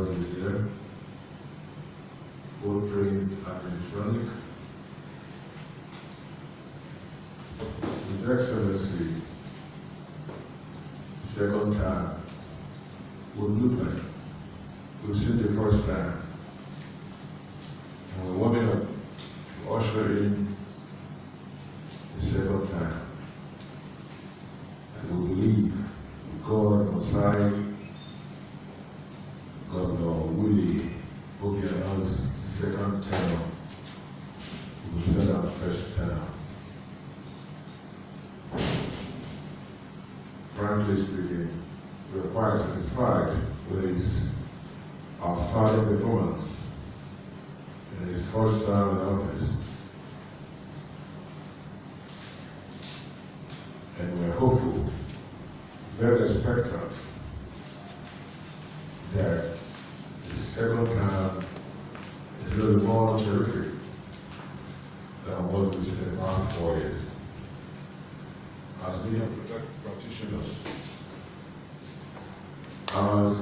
House is here, both trained and electronic. His Excellency, second time, would look like we've seen the first time. And we're warming up to usher in the second time. And we believe God on side, Governor Willie Obiano's second term will be better than first term. Frankly speaking, we are quite satisfied with his outstanding performance in his first term in office. And we're hopeful, very expectant, that the second term is a little more terrific than what we've seen in the past 4 years. As being practitioners, ours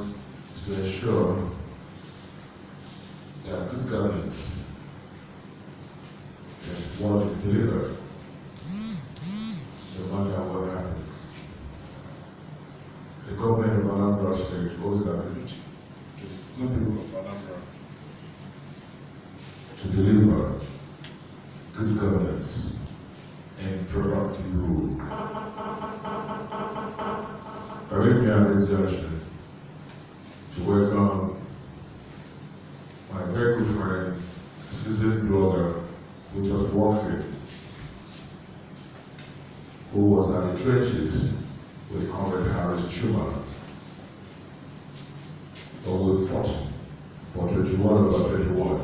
is to ensure that good governance is what is delivered, no matter what happens. The government of Anambra State owes that duty to the good people of Anambra to deliver good governance and productive rule. Permit me at this junction to welcome my very good friend, seasoned blogger who just walked in, who was at the trenches with Comrade Harris Truman. But we fought for 21 over 21,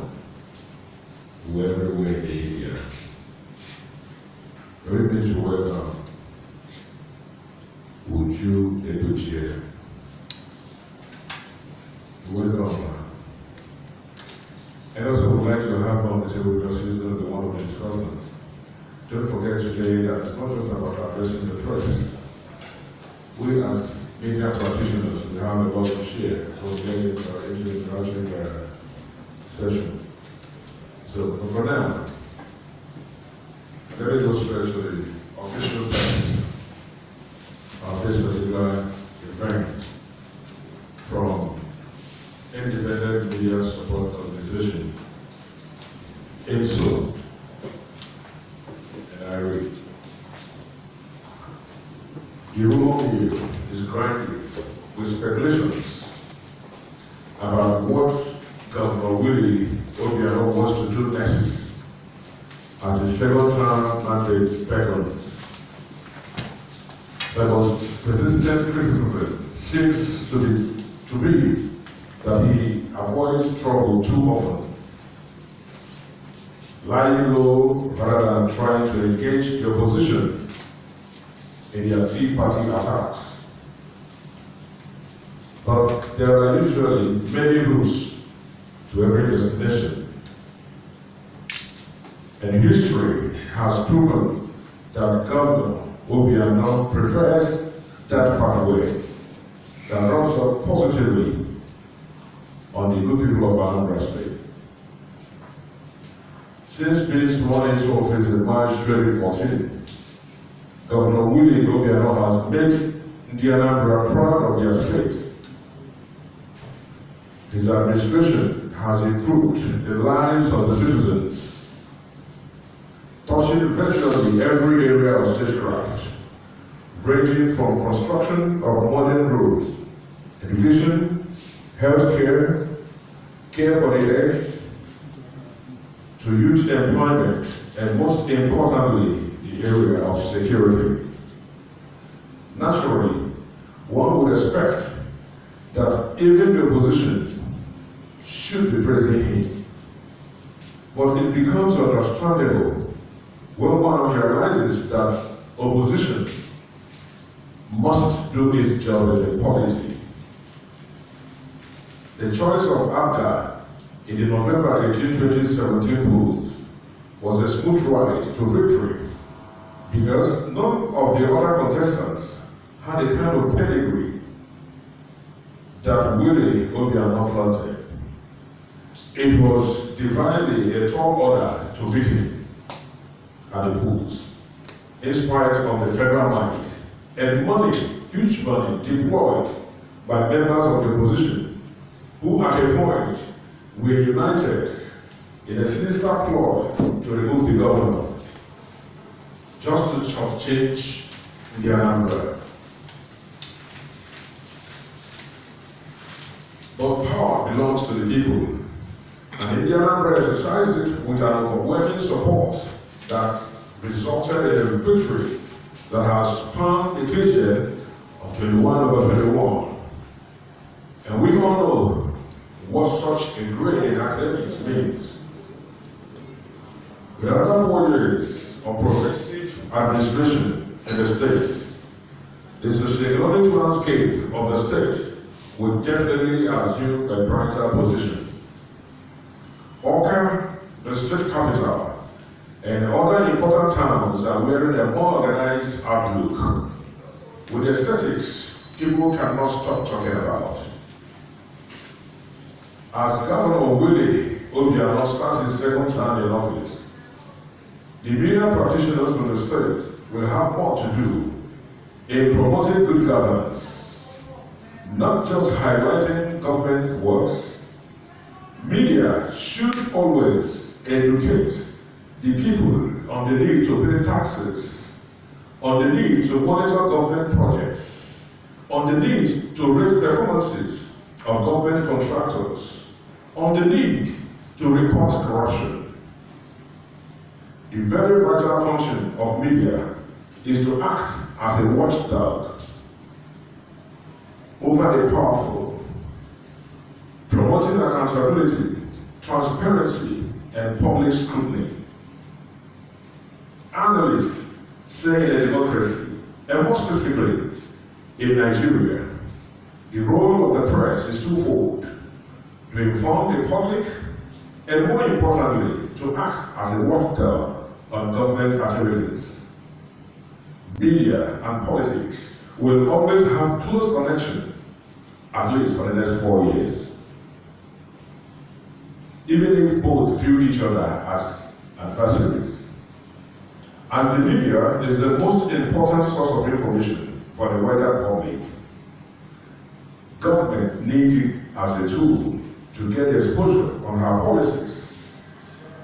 everywhere in the area. Permit me to welcome Uju Edochie. Welcome. And also would like to have on the table because she's going to be one of the discussants. Don't forget today that it's not just about addressing the press. We as media practitioners, we have a lot to share. So we're getting into the interaction session. So but for now, let me go straight to the official text of this particular event from Independent Media Support Organization, IMSO, and I read. The room here is grinding with speculations about what Governor Willie Obiano wants to do next as the second term mandate beckons. The most persistent criticism seems to be that he avoids trouble too often, lying low rather than trying to engage the opposition in their Tea Party attacks. But there are usually many routes to every destination. And history has proven that Governor Obiano prefers that pathway that runs up positively on the good people of Anambra State. Since being sworn into office in March 2014, Governor Willie Obiano has made the Anambra proud of their state. His administration has improved the lives of the citizens, touching virtually every area of statecraft, ranging from construction of modern roads, education, healthcare, care for the aged, to youth employment, and most importantly, the area of security. Naturally, one would expect that even the opposition should be praising him. But it becomes understandable when one realizes that opposition must do its job in polity. The choice of Abga in the November 18, 2017 polls was a smooth ride to victory because none of the other contestants had a kind of pedigree that Willie Obiano flaunted. It was divinely a tall order to beat him at the polls, in spite of the federal might and money, huge money, deployed by members of the opposition, who at a point were united in a sinister ploy to remove the governor, just to shortchange the Anambra. But power belongs to the people, and Indian Anambra exercised it with an overwhelming support that resulted in a victory that has spanned the region of 21/21. And we all know what such a grade in academics means. With another 4 years of progressive administration in the state, the socio-economic landscape of the state will definitely assume a brighter position. Awka, the state capital, and other important towns are wearing a more organized outlook, with aesthetics people cannot stop talking about. As Governor Willie Obiano starts his second term in office, the media practitioners in the state will have more to do in promoting good governance, not just highlighting government works. Media should always educate the people on the need to pay taxes, on the need to monitor government projects, on the need to rate performances of government contractors, on the need to report corruption. The very vital function of media is to act as a watchdog over the powerful, promoting accountability, transparency, and public scrutiny. Analysts say in a democracy, and more specifically in Nigeria, the role of the press is twofold: to inform the public, and more importantly, to act as a watchdog on government activities. Media and politics will always have close connection, at least for the next 4 years, even if both view each other as adversaries. As the media is the most important source of information for the wider public, government needs it as a tool to get exposure on her policies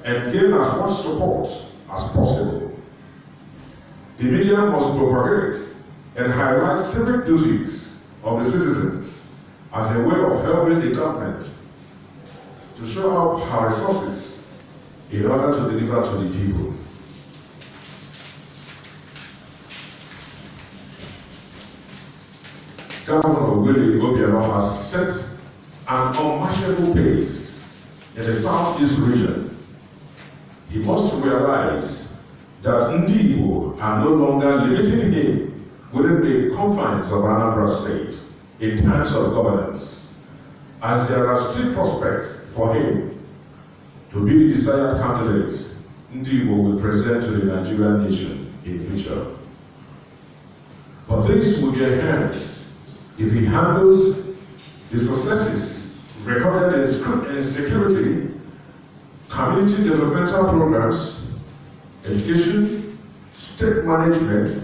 and gain as much support as possible. The media must propagate and highlight civic duties of the citizens as a way of helping the government to show up her resources in order to deliver to the people. Governor Willie Obiano has set an unmatchable pace in the Southeast region. He must realize that Ndi Igbo are no longer limiting him within the confines of Anambra State in terms of governance, as there are still prospects for him to be the desired candidate Ndi Igbo will present to the Nigerian nation in future. But this will be enhanced if he handles the successes recorded in security, community developmental programs, education, state management,